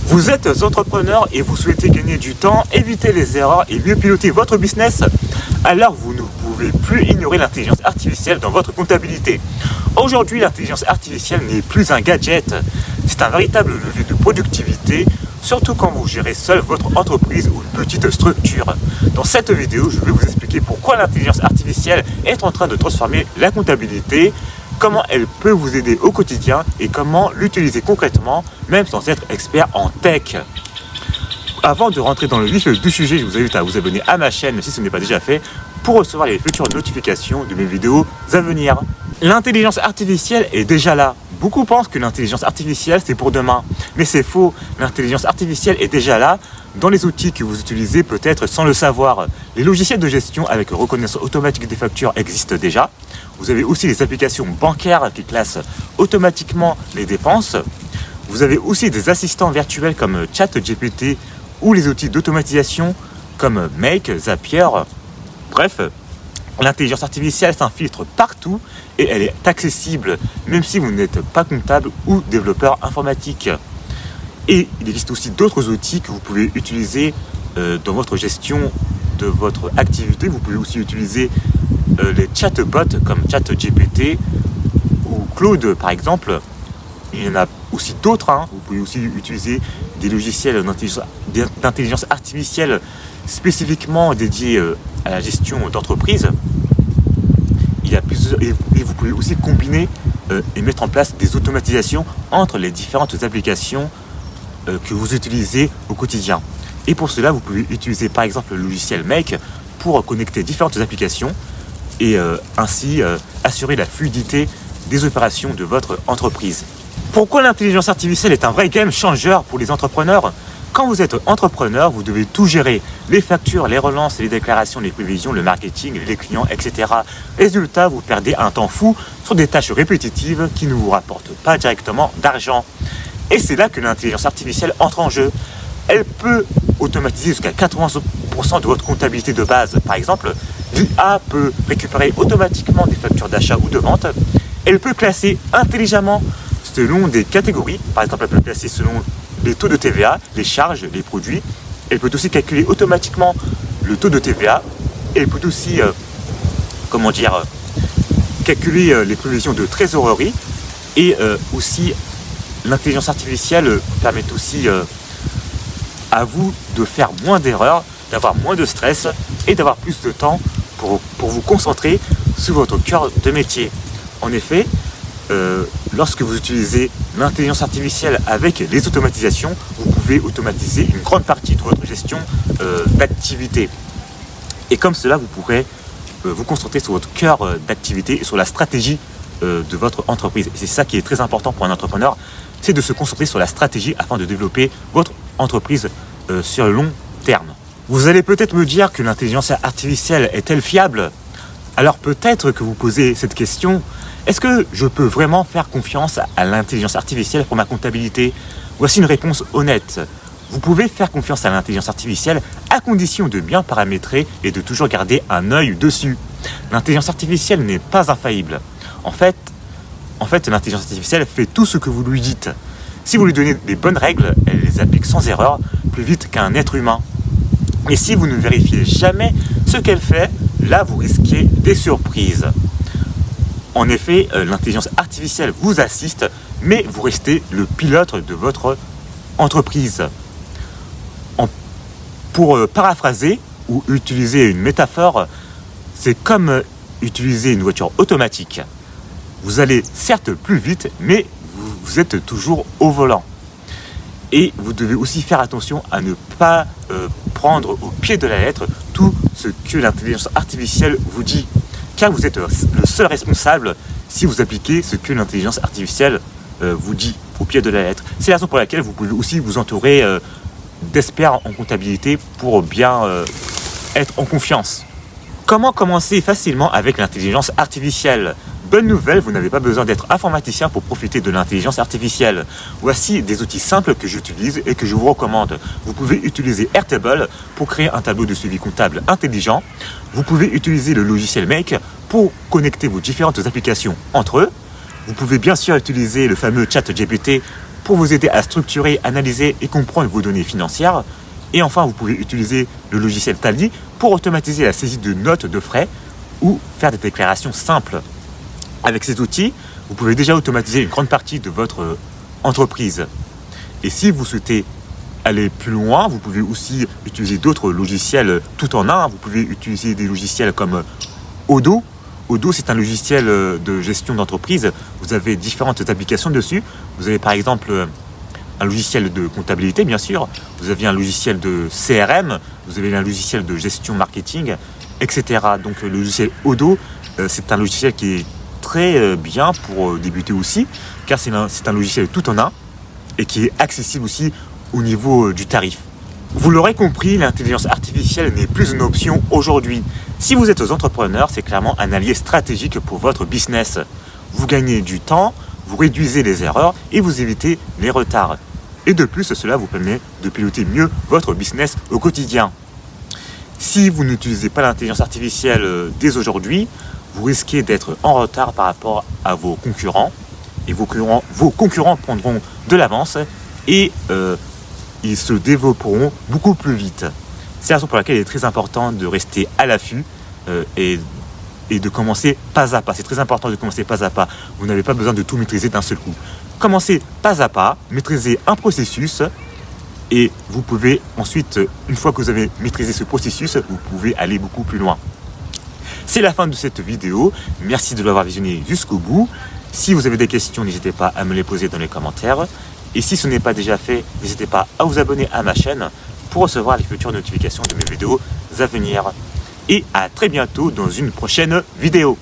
Vous êtes entrepreneur et vous souhaitez gagner du temps, éviter les erreurs et mieux piloter votre business? Alors vous ne pouvez plus ignorer l'intelligence artificielle dans votre comptabilité. Aujourd'hui, l'intelligence artificielle n'est plus un gadget, c'est un véritable levier de productivité, surtout quand vous gérez seul votre entreprise ou une petite structure. Dans cette vidéo, je vais vous expliquer pourquoi l'intelligence artificielle est en train de transformer la comptabilité, comment elle peut vous aider au quotidien et comment l'utiliser concrètement, même sans être expert en tech. Avant de rentrer dans le vif du sujet, je vous invite à vous abonner à ma chaîne si ce n'est pas déjà fait pour recevoir les futures notifications de mes vidéos à venir. L'intelligence artificielle est déjà là. Beaucoup pensent que l'intelligence artificielle c'est pour demain, mais c'est faux. L'intelligence artificielle est déjà là dans les outils que vous utilisez peut-être sans le savoir. Les logiciels de gestion avec reconnaissance automatique des factures existent déjà. Vous avez aussi les applications bancaires qui classent automatiquement les dépenses. Vous avez aussi des assistants virtuels comme ChatGPT ou les outils d'automatisation comme Make, Zapier. Bref, l'intelligence artificielle s'infiltre partout et elle est accessible même si vous n'êtes pas comptable ou développeur informatique. Et il existe aussi d'autres outils que vous pouvez utiliser dans votre gestion de votre activité. Vous pouvez aussi utiliser les chatbots comme ChatGPT ou Claude par exemple. Il y en a aussi d'autres. Vous pouvez aussi utiliser des logiciels d'intelligence artificielle spécifiquement dédiés à la gestion d'entreprise. Il y a plusieurs, et vous pouvez aussi combiner et mettre en place des automatisations entre les différentes applications que vous utilisez au quotidien. Et pour cela, vous pouvez utiliser par exemple le logiciel Make pour connecter différentes applications et ainsi assurer la fluidité des opérations de votre entreprise. Pourquoi l'intelligence artificielle est un vrai game changer pour les entrepreneurs? Quand vous êtes entrepreneur, vous devez tout gérer. Les factures, les relances, les déclarations, les prévisions, le marketing, les clients, etc. Résultat, vous perdez un temps fou sur des tâches répétitives qui ne vous rapportent pas directement d'argent. Et c'est là que l'intelligence artificielle entre en jeu. Elle peut automatiser jusqu'à 80% de votre comptabilité de base. Par exemple, l'IA peut récupérer automatiquement des factures d'achat ou de vente. Elle peut classer intelligemment selon des catégories. Par exemple, elle peut classer selon les taux de TVA, les charges, les produits. Elle peut aussi calculer automatiquement le taux de TVA. Elle peut aussi calculer les prévisions de trésorerie. Et aussi, l'intelligence artificielle permet aussi à vous de faire moins d'erreurs, d'avoir moins de stress et d'avoir plus de temps pour vous concentrer sur votre cœur de métier. En effet, lorsque vous utilisez l'intelligence artificielle avec les automatisations, vous pouvez automatiser une grande partie de votre gestion d'activité. Et comme cela, vous pourrez vous concentrer sur votre cœur d'activité et sur la stratégie de votre entreprise. Et c'est ça qui est très important pour un entrepreneur, c'est de se concentrer sur la stratégie afin de développer votre entreprise sur le long terme. Vous allez peut-être me dire que l'intelligence artificielle est-elle fiable? Alors peut-être que vous posez cette question. Est-ce que je peux vraiment faire confiance à l'intelligence artificielle pour ma comptabilité? Voici une réponse honnête. Vous pouvez faire confiance à l'intelligence artificielle à condition de bien paramétrer et de toujours garder un œil dessus. L'intelligence artificielle n'est pas infaillible. En fait, l'intelligence artificielle fait tout ce que vous lui dites. Si vous lui donnez des bonnes règles, elle les applique sans erreur, plus vite qu'un être humain. Et si vous ne vérifiez jamais ce qu'elle fait, là vous risquez des surprises. En effet, l'intelligence artificielle vous assiste, mais vous restez le pilote de votre entreprise. Pour paraphraser ou utiliser une métaphore, c'est comme utiliser une voiture automatique. Vous allez certes plus vite, mais vous êtes toujours au volant. Et vous devez aussi faire attention à ne pas prendre au pied de la lettre tout ce que l'intelligence artificielle vous dit. Car vous êtes le seul responsable si vous appliquez ce que l'intelligence artificielle vous dit au pied de la lettre. C'est la raison pour laquelle vous pouvez aussi vous entourer d'experts en comptabilité pour bien être en confiance. Comment commencer facilement avec l'intelligence artificielle? Bonne nouvelle, vous n'avez pas besoin d'être informaticien pour profiter de l'intelligence artificielle. Voici des outils simples que j'utilise et que je vous recommande. Vous pouvez utiliser Airtable pour créer un tableau de suivi comptable intelligent. Vous pouvez utiliser le logiciel Make pour connecter vos différentes applications entre eux. Vous pouvez bien sûr utiliser le fameux ChatGPT pour vous aider à structurer, analyser et comprendre vos données financières. Et enfin, vous pouvez utiliser le logiciel Tally pour automatiser la saisie de notes de frais ou faire des déclarations simples. Avec ces outils, vous pouvez déjà automatiser une grande partie de votre entreprise. Et si vous souhaitez aller plus loin, vous pouvez aussi utiliser d'autres logiciels tout en un. Vous pouvez utiliser des logiciels comme Odoo. Odoo, c'est un logiciel de gestion d'entreprise. Vous avez différentes applications dessus. Vous avez par exemple un logiciel de comptabilité, bien sûr. Vous avez un logiciel de CRM. Vous avez un logiciel de gestion marketing, etc. Donc le logiciel Odoo, c'est un logiciel qui est très bien pour débuter aussi, car c'est un logiciel tout en un et qui est accessible aussi au niveau du tarif. Vous l'aurez compris, l'intelligence artificielle n'est plus une option aujourd'hui. Si vous êtes entrepreneur, c'est clairement un allié stratégique pour votre business. Vous gagnez du temps, vous réduisez les erreurs et vous évitez les retards. Et de plus, cela vous permet de piloter mieux votre business au quotidien. Si vous n'utilisez pas l'intelligence artificielle dès aujourd'hui, vous risquez d'être en retard par rapport à vos concurrents. Et vos concurrents prendront de l'avance et ils se développeront beaucoup plus vite. C'est la raison pour laquelle il est très important de rester à l'affût et de commencer pas à pas. C'est très important de commencer pas à pas. Vous n'avez pas besoin de tout maîtriser d'un seul coup. Commencez pas à pas, maîtrisez un processus et vous pouvez ensuite, une fois que vous avez maîtrisé ce processus, vous pouvez aller beaucoup plus loin. C'est la fin de cette vidéo. Merci de l'avoir visionné jusqu'au bout. Si vous avez des questions, n'hésitez pas à me les poser dans les commentaires. Et si ce n'est pas déjà fait, n'hésitez pas à vous abonner à ma chaîne pour recevoir les futures notifications de mes vidéos à venir. Et à très bientôt dans une prochaine vidéo.